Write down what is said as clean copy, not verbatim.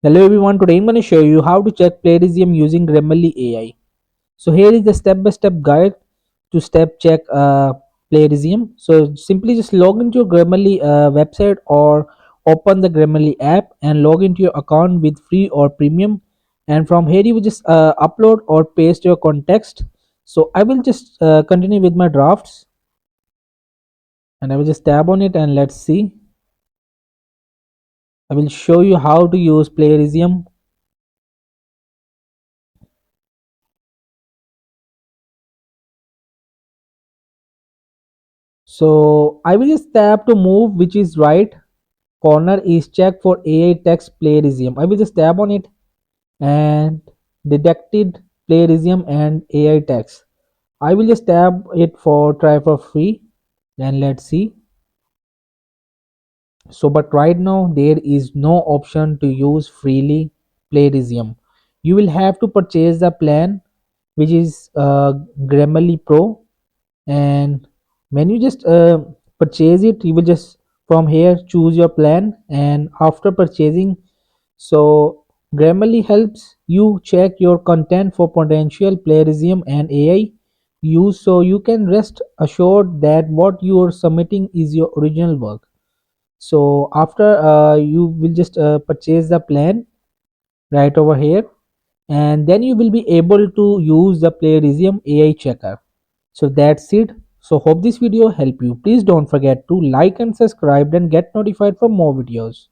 Hello everyone, today I'm going to show you how to check plagiarism using Grammarly AI. So here is the step-by-step guide to step check plagiarism. So simply just log into your Grammarly website or open the Grammarly app and log into your account with free or premium. And from here you will just upload or paste your context. So I will just continue with my drafts and I will just tab on it and let's see. I will show you how to use plagiarism. So I will just tap to move, which is right corner is check for AI text plagiarism. I will just tap on it and detected plagiarism and AI text. I will just tap it for try for free and let's see. So but right now there is no option to use freely plagiarism. You will have to purchase the plan, which is Grammarly Pro, and when you just purchase it you will just from here choose your plan. And after purchasing, so Grammarly helps you check your content for potential plagiarism and AI use, so you can rest assured that what you are submitting is your original work. So after you will just purchase the plan right over here, and then you will be able to use the plagiarism AI checker. So that's it. So hope this video help you. Please don't forget to like and subscribe and get notified for more videos.